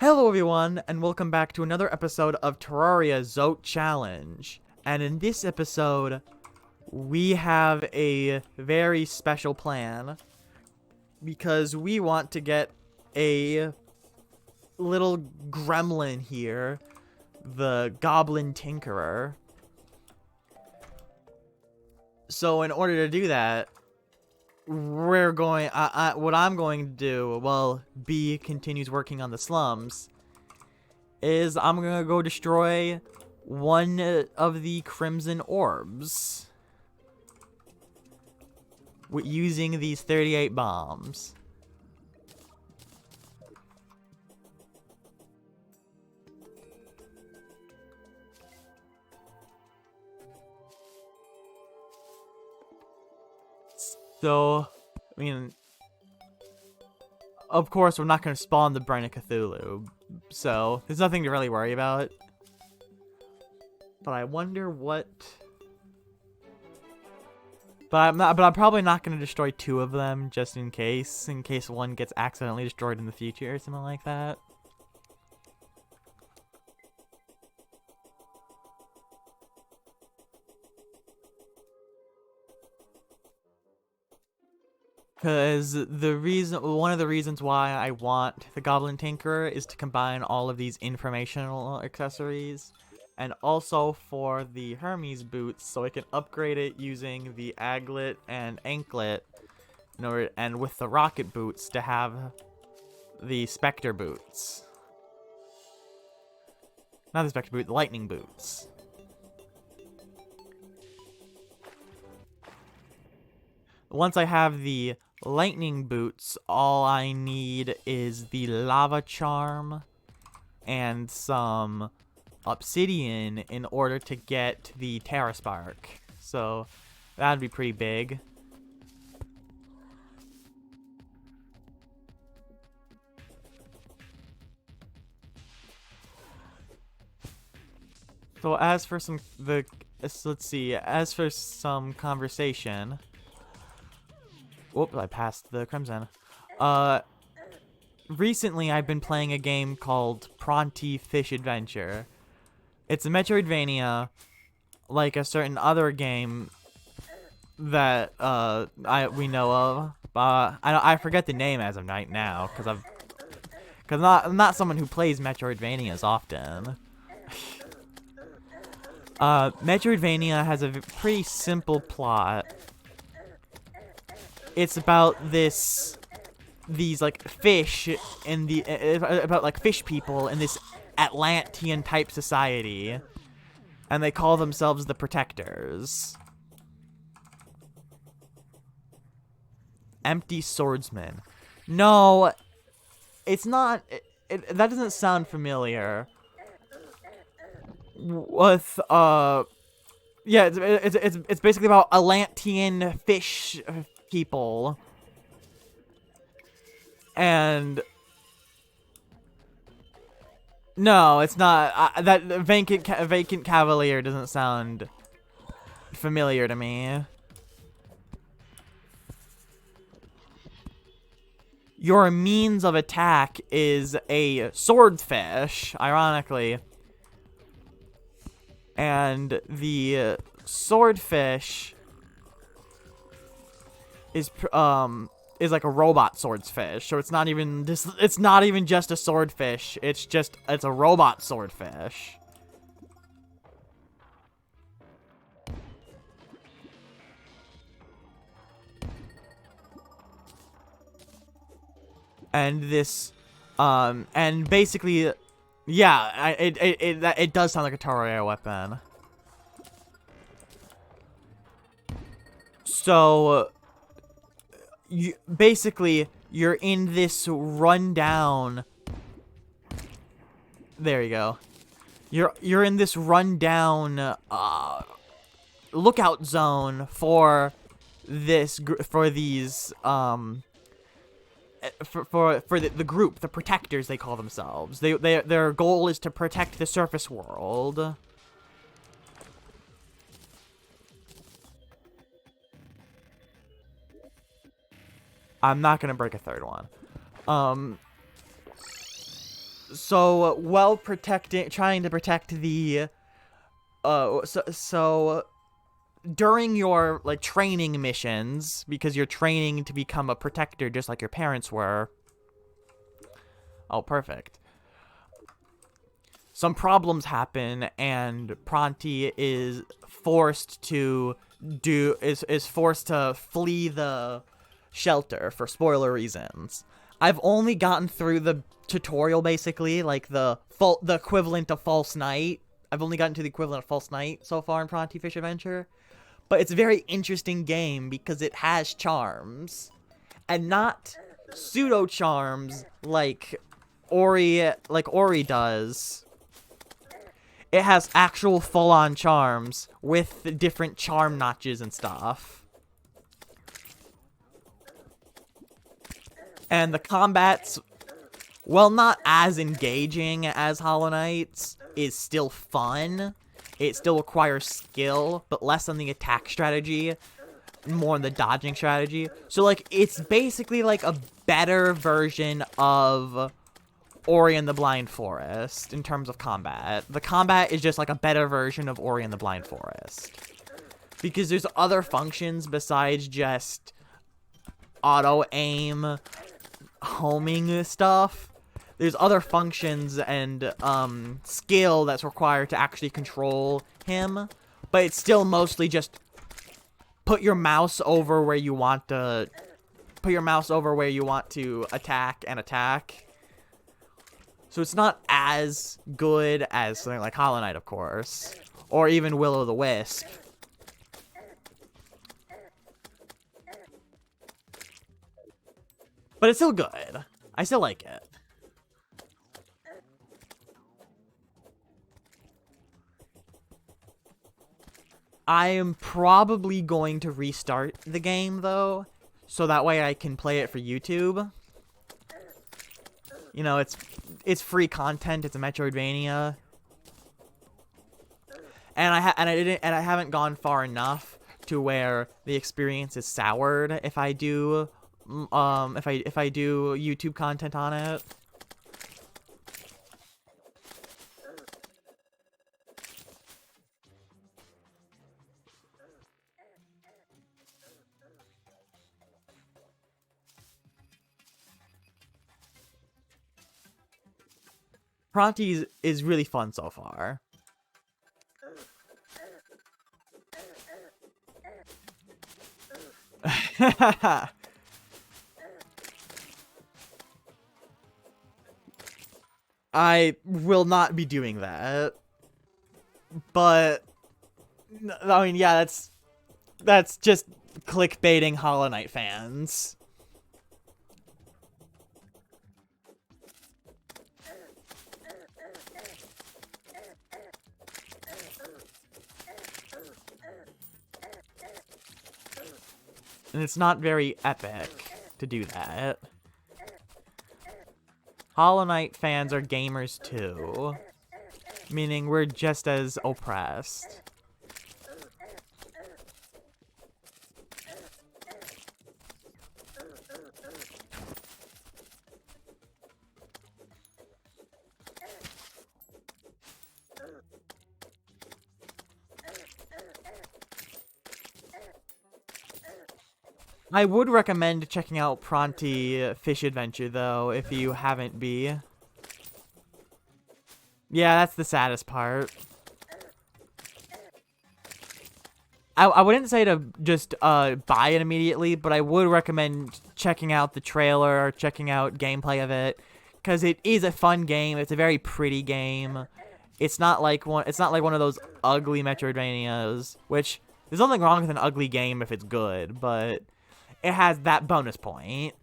Hello everyone, and welcome back to another episode of Terraria Zote Challenge. And in this episode, we have a very special plan. Because we want to get a little gremlin here, the Goblin Tinkerer. So in order to do that, we're going, what I'm going to do, while B continues working on the slums, is I'm gonna go destroy one of the crimson orbs using these 38 bombs. So, I mean, of course, we're not going to spawn the Brain of Cthulhu, so there's nothing to really worry about. But I wonder what... But I'm probably not going to destroy two of them, just in case one gets accidentally destroyed in the future or something like that. Because one of the reasons why I want the Goblin Tinkerer is to combine all of these informational accessories, and also for the Hermes boots, so I can upgrade it using the aglet and anklet, and with the rocket boots to have the Spectre boots. Not the Spectre boot, the lightning boots. Once I have the lightning boots, all I need is the lava charm and some obsidian in order to get the Terra Spark. So that'd be pretty big. So as for some conversation. Whoop, I passed the crimson. Recently I've been playing a game called Pronti Fish Adventure. It's a Metroidvania, like a certain other game that we know of. I forget the name as of right now, because I'm not someone who plays Metroidvanias often. Metroidvania has a pretty simple plot. It's about these like fish in about like fish people in this Atlantean type society, and they call themselves the Protectors. Empty swordsman. No, it's not. That doesn't sound familiar. With yeah, it's basically about Atlantean fish people, and no, it's not. That vacant cavalier doesn't sound familiar to me. Your means of attack is a swordfish, ironically, and the swordfish is like a robot swordfish, so it's not even just a swordfish. It's a robot swordfish. And this, and basically, yeah, it does sound like a Terraria weapon. So, you're in this rundown. There you go. You're in this rundown lookout zone for these for the group, the Protectors they call themselves. Their goal is to protect the surface world. I'm not gonna break a third one. while trying to protect the during your like training missions, because you're training to become a protector just like your parents were. Oh, perfect. Some problems happen, and Pronti is forced to flee the shelter for spoiler reasons. I've only gotten through the tutorial, basically, like the equivalent of False Night. I've only gotten to the equivalent of False Night so far in Pronti Fish Adventure. But it's a very interesting game because it has charms. And not pseudo charms like Ori does. It has actual full-on charms with different charm notches and stuff. And the combat's, well, not as engaging as Hollow Knight's, is still fun. It still requires skill, but less on the attack strategy, more on the dodging strategy. So, like, it's basically like a better version of Ori and the Blind Forest in terms of combat. The combat is just like a better version of Ori and the Blind Forest. Because there's other functions besides just auto-aim, homing stuff. There's other functions and skill that's required to actually control him. But it's still mostly just put your mouse over where you want to attack and attack. So it's not as good as something like Hollow Knight, of course. Or even Will-O-the-Wisp. But it's still good. I still like it. I am probably going to restart the game, though, so that way I can play it for YouTube. You know, it's free content. It's a Metroidvania, and I haven't gone far enough to where the experience is soured if I do YouTube content on it. Pronti is really fun so far. I will not be doing that. But I mean, yeah, that's just clickbaiting Hollow Knight fans. And it's not very epic to do that. Hollow Knight fans are gamers too. Meaning we're just as oppressed. I would recommend checking out Pronti Fish Adventure, though, if you haven't be. Yeah, that's the saddest part. I wouldn't say to just buy it immediately, but I would recommend checking out the trailer or checking out gameplay of it, because it is a fun game. It's a very pretty game. It's not like one of those ugly Metroidvanias, which there's nothing wrong with an ugly game if it's good, but it has that bonus point.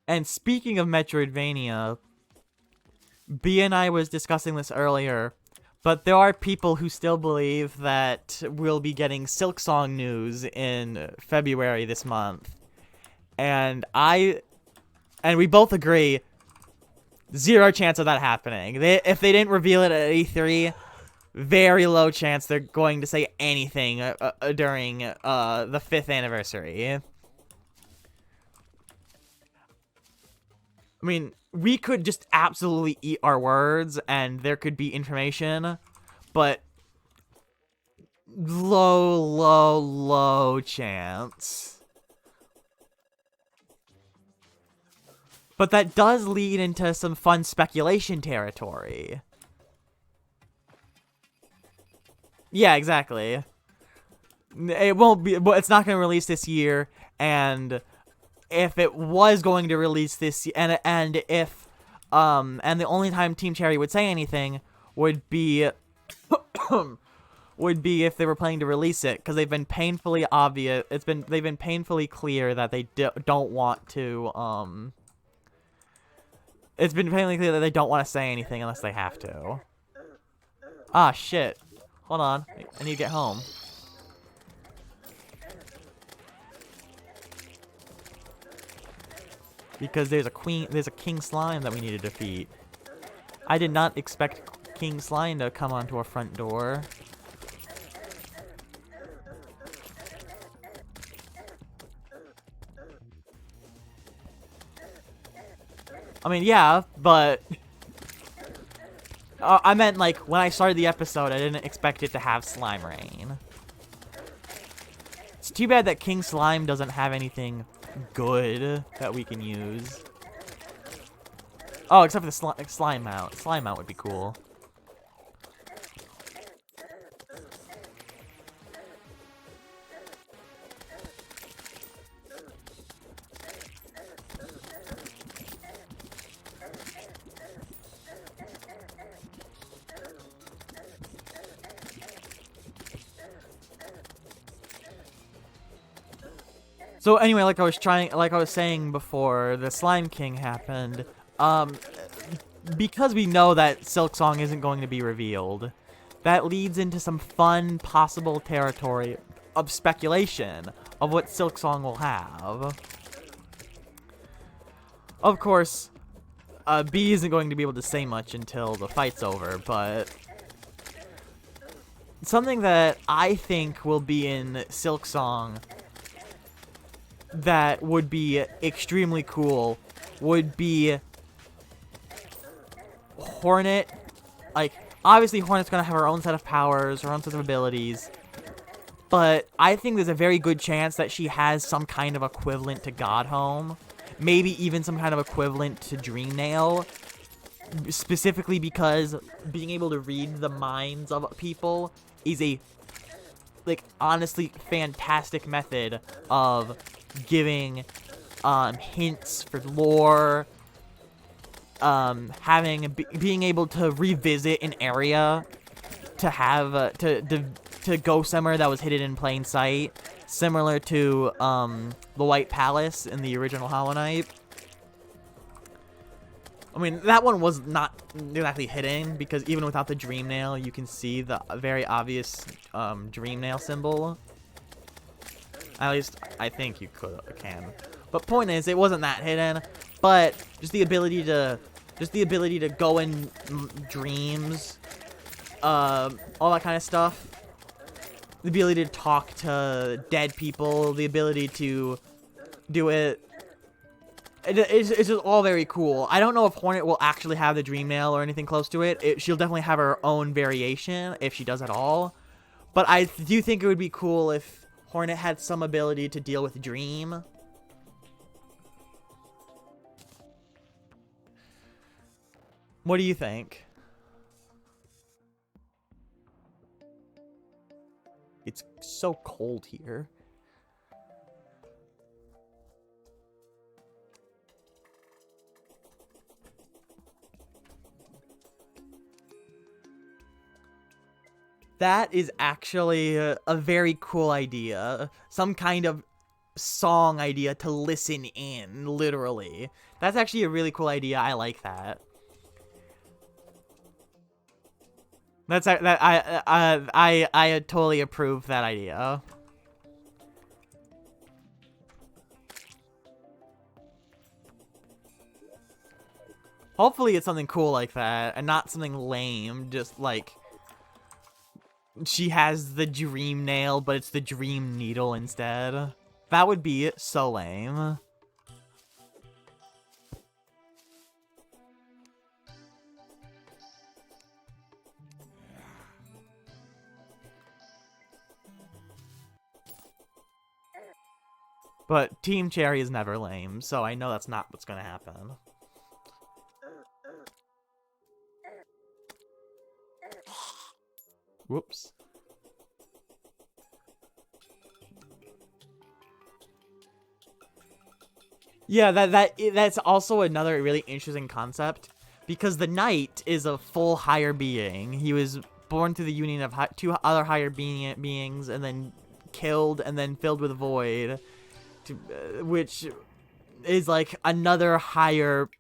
And speaking of Metroidvania, B and I was discussing this earlier, but there are people who still believe that we'll be getting Silksong news in February this month. And we both agree, zero chance of that happening. If they didn't reveal it at E3, very low chance they're going to say anything during the 5th anniversary. I mean, we could just absolutely eat our words and there could be information, but low chance. But that does lead into some fun speculation territory. Yeah, exactly. It won't be, but it's not going to release this year, and if it was going to release this, and if, and the only time Team Cherry would say anything would be, would be if they were planning to release it, because they've been painfully obvious. They've been painfully clear that they don't want to. It's been painfully clear that they don't want to say anything unless they have to. Ah, shit. Hold on. I need to get home. Because there's a King Slime that we need to defeat. I did not expect King Slime to come onto our front door. I mean, yeah, but I meant, like, when I started the episode, I didn't expect it to have Slime Rain. It's too bad that King Slime doesn't have anything good that we can use. Oh, except for the Slime Mount. Slime Mount would be cool. So anyway, like I was saying before, the Slime King happened. Because we know that Silk Song isn't going to be revealed, that leads into some fun possible territory of speculation of what Silk Song will have. Of course, B isn't going to be able to say much until the fight's over, but something that I think will be in Silk Song that would be extremely cool would be Hornet. Like, obviously Hornet's gonna have her own set of powers, her own set of abilities, but I think there's a very good chance that she has some kind of equivalent to Godhome, maybe even some kind of equivalent to Dreamnail, specifically because being able to read the minds of people is a, like, honestly fantastic method of giving hints for lore, being able to revisit an area to have to go somewhere that was hidden in plain sight, similar to the White Palace in the original Hollow Knight. I mean, that one was not exactly hidden, because even without the Dreamnail, you can see the very obvious Dreamnail symbol. At least, I think you can. But point is, it wasn't that hidden. But just the ability to go in dreams, all that kind of stuff. The ability to talk to dead people, the ability to do it. It's just all very cool. I don't know if Hornet will actually have the Dreamnail or anything close to it. She'll definitely have her own variation, if she does at all. But I do think it would be cool if Hornet had some ability to deal with Dream. What do you think? It's so cold here. That is actually a very cool idea. Some kind of song idea to listen in, literally. That's actually a really cool idea. I like that. I totally approve that idea. Hopefully it's something cool like that, and not something lame, just like she has the dream nail, but it's the dream needle instead. That would be so lame. But Team Cherry is never lame, so I know that's not what's gonna happen. Whoops. Yeah, that's also another really interesting concept, because the knight is a full higher being. He was born through the union of two other higher beings, and then killed, and then filled with void, which is like another higher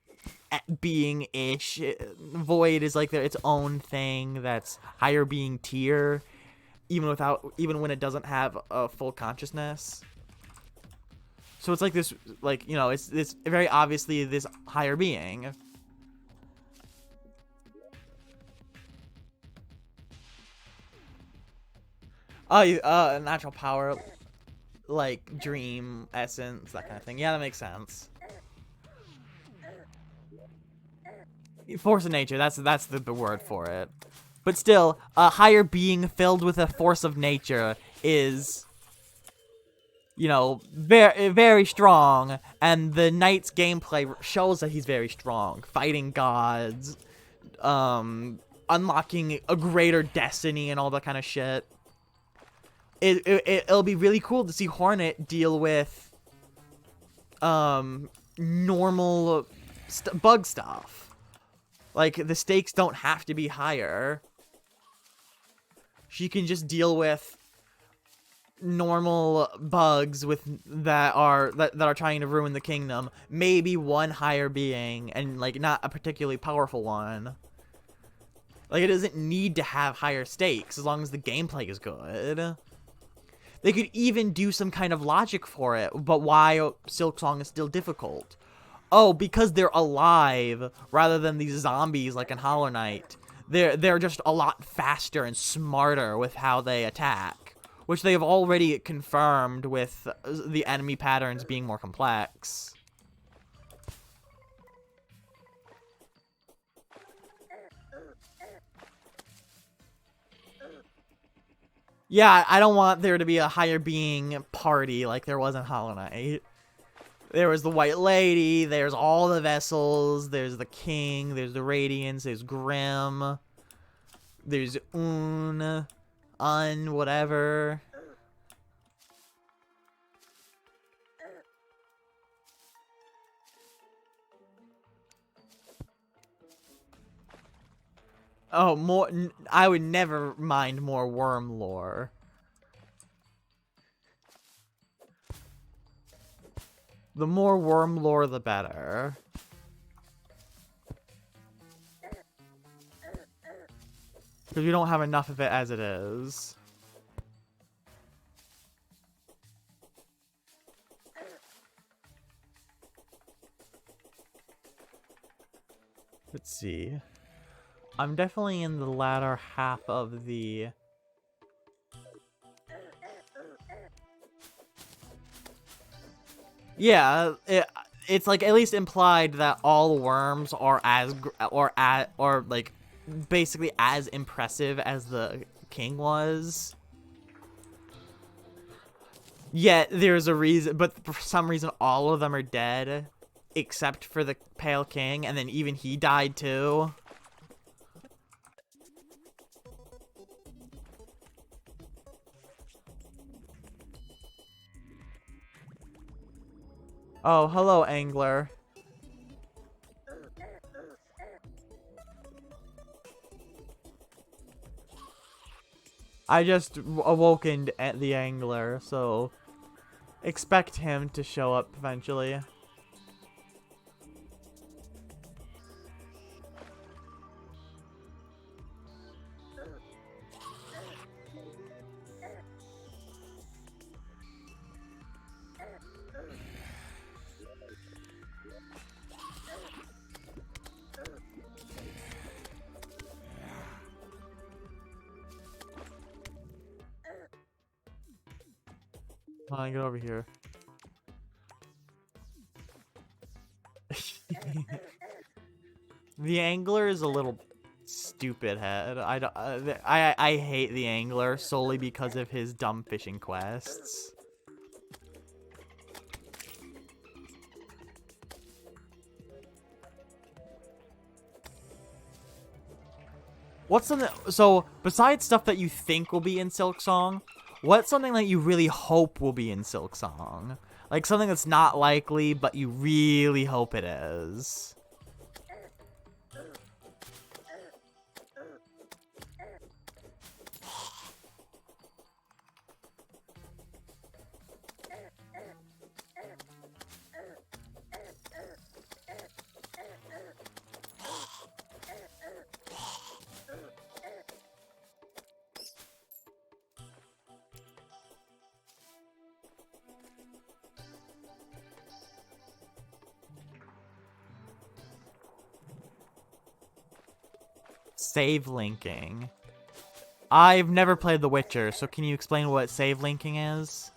being-ish. Void is like its own thing that's higher being tier, even when it doesn't have a full consciousness. So it's like this, like, you know, it's very obviously this higher being. Natural power, like dream essence, that kind of thing. Yeah, that makes sense. Force of nature, that's the word for it. But still, a higher being filled with a force of nature is, you know, very, very strong, and the knight's gameplay shows that he's very strong, fighting gods, unlocking a greater destiny and all that kind of shit. It'll be really cool to see Hornet deal with normal bug stuff. Like, the stakes don't have to be higher. She can just deal with normal bugs that are trying to ruin the kingdom. Maybe one higher being, and like not a particularly powerful one. Like, it doesn't need to have higher stakes as long as the gameplay is good. They could even do some kind of logic for it, but why Silksong is still difficult. Oh, because they're alive rather than these zombies like in Hollow Knight. They're just a lot faster and smarter with how they attack, which they have already confirmed with the enemy patterns being more complex. Yeah, I don't want there to be a higher being party like there was in Hollow Knight. There was the White Lady, there's all the vessels, there's the King, there's the Radiance, there's Grim, there's whatever. Oh, I would never mind more worm lore. The more worm lore, the better. Because we don't have enough of it as it is. Let's see. I'm definitely in the latter half of the... Yeah, it's like at least implied that all worms are like basically as impressive as the king was. Yet there's a reason, but for some reason all of them are dead except for the Pale King, and then even he died too. Oh, hello, Angler. I just awokened at the Angler, so expect him to show up eventually. Come on, get over here. The angler is a little stupid head. I hate the angler solely because of his dumb fishing quests. What's something, so besides stuff that you think will be in Silksong, what's something that you really hope will be in Silksong? Like something that's not likely, but you really hope it is. Save linking. I've never played The Witcher, so can you explain what save linking is?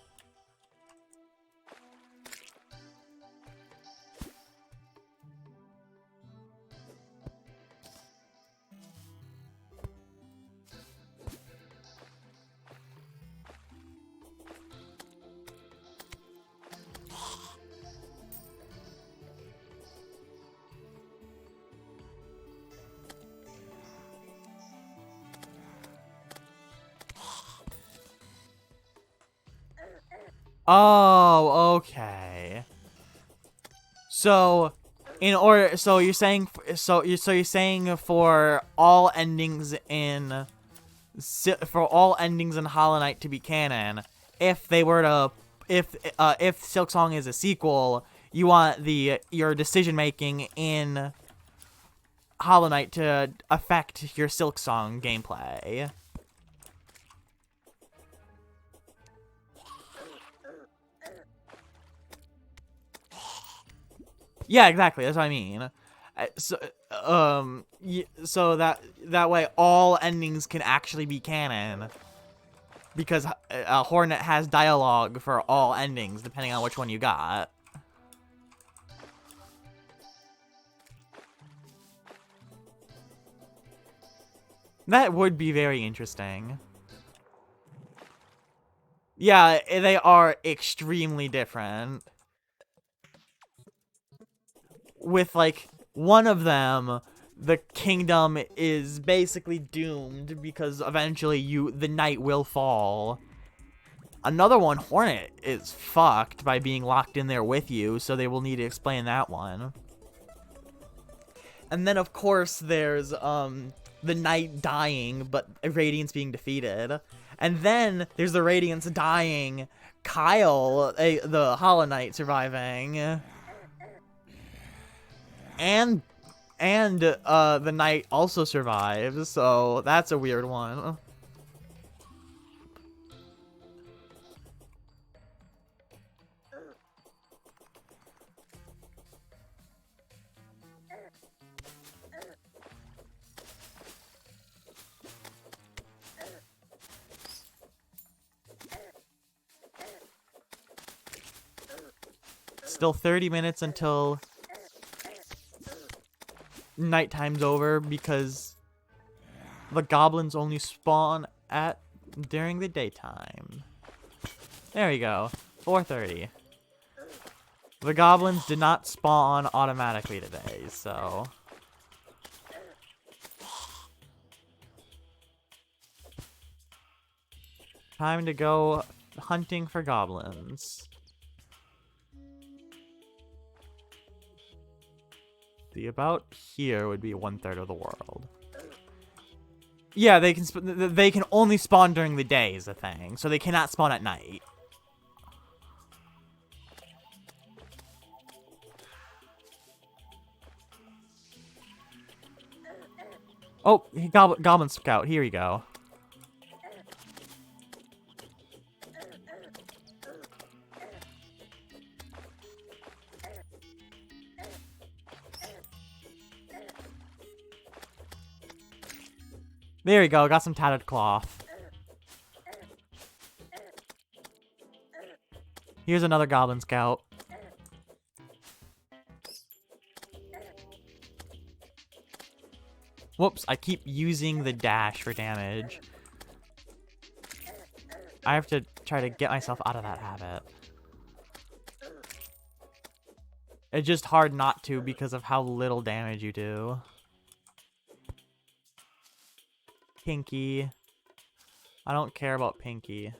Oh, okay. So, so you're saying, so you're saying for all endings in, Hollow Knight to be canon, if they were to, if Silksong is a sequel, you want your decision making in Hollow Knight to affect your Silksong gameplay. Yeah, exactly. That's what I mean. So that way all endings can actually be canon, because Hornet has dialogue for all endings, depending on which one you got. That would be very interesting. Yeah, they are extremely different. With, like, one of them, the kingdom is basically doomed because eventually the night will fall. Another one, Hornet, is fucked by being locked in there with you, so they will need to explain that one. And then, of course, there's, the knight dying, but Radiance being defeated. And then there's the Radiance dying, Kyle, the Hollow Knight, surviving. And the knight also survives, so that's a weird one. Still 30 minutes until nighttime's over, because the goblins only spawn during the daytime. There we go. 4:30. The goblins did not spawn automatically today, so time to go hunting for goblins. The about here would be 1/3 of the world. Yeah, they can only spawn during the day is the thing, so they cannot spawn at night. Oh, Goblin Scout, here we go. There we go, got some tattered cloth. Here's another goblin scout. Whoops, I keep using the dash for damage. I have to try to get myself out of that habit. It's just hard not to because of how little damage you do. Pinky. I don't care about Pinky.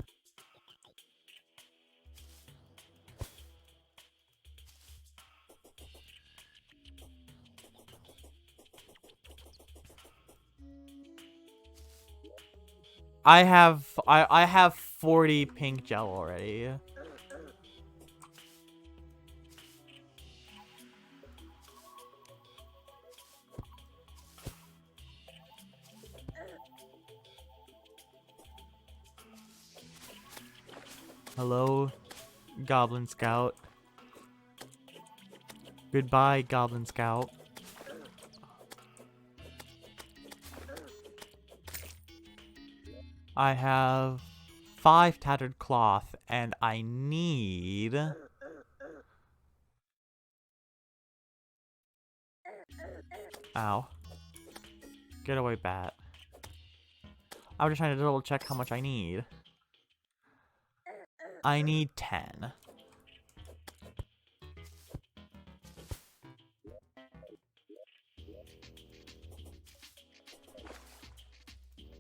I have 40 pink gel already. Hello, Goblin Scout. Goodbye, Goblin Scout. I have 5 tattered cloth, and I need... Ow. Get away, bat. I was just trying to double check how much I need. I need 10.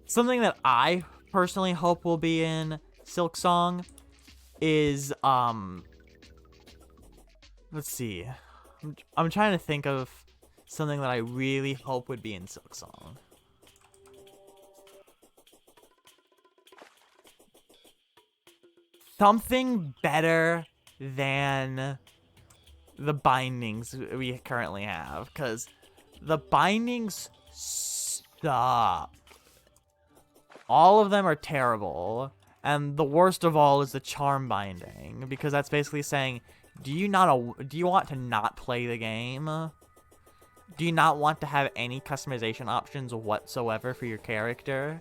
Something that I personally hope will be in Silk Song is, let's see. I'm trying to think of something that I really hope would be in Silk Song. Something better than the bindings we currently have, because the bindings suck. All of them are terrible, and the worst of all is the charm binding, because that's basically saying, do you want to not play the game? Do you not want to have any customization options whatsoever for your character?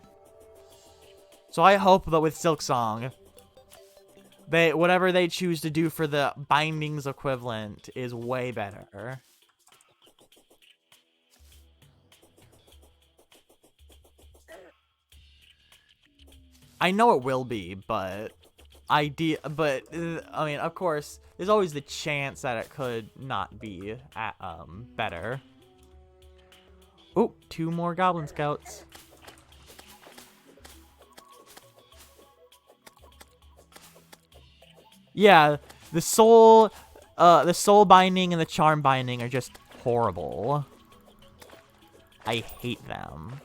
So I hope that with Silk Song, whatever they choose to do for the bindings equivalent is way better. I know it will be, but I mean, of course, there's always the chance that it could not be better. Oh, 2 more Goblin Scouts. Yeah, the soul binding and the charm binding are just horrible. I hate them.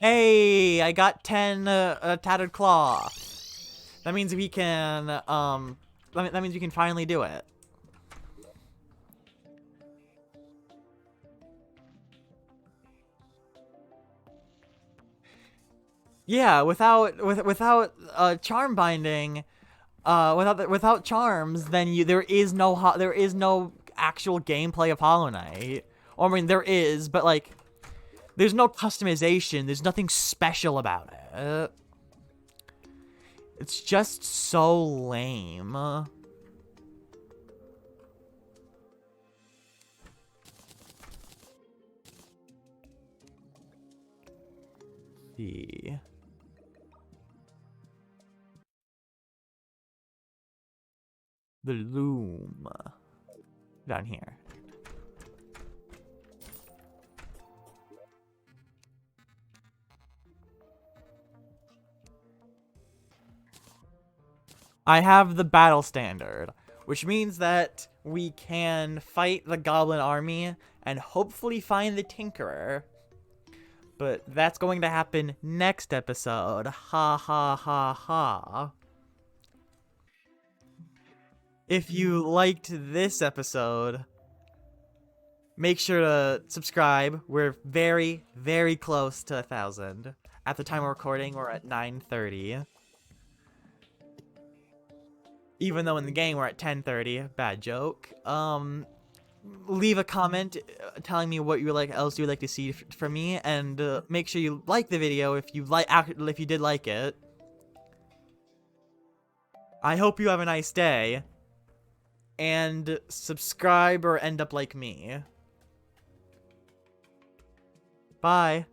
Hey, I got 10 tattered claw. That means we can that means we can finally do it. Yeah, without charm binding, without charms, then there is no actual gameplay of Hollow Knight. Or I mean, there is, but like, there's no customization. There's nothing special about it. It's just so lame. See. The loom. Down here. I have the battle standard, which means that we can fight the goblin army and hopefully find the Tinkerer. But that's going to happen next episode. Ha ha ha ha. If you liked this episode, make sure to subscribe. We're very, very close to 1,000. At the time of recording, we're at 930. even though in the game we're at 10:30. Bad joke. Leave a comment telling me what else you would like to see from me, and make sure you like the video if you did like it. I hope you have a nice day, and subscribe or end up like me. Bye.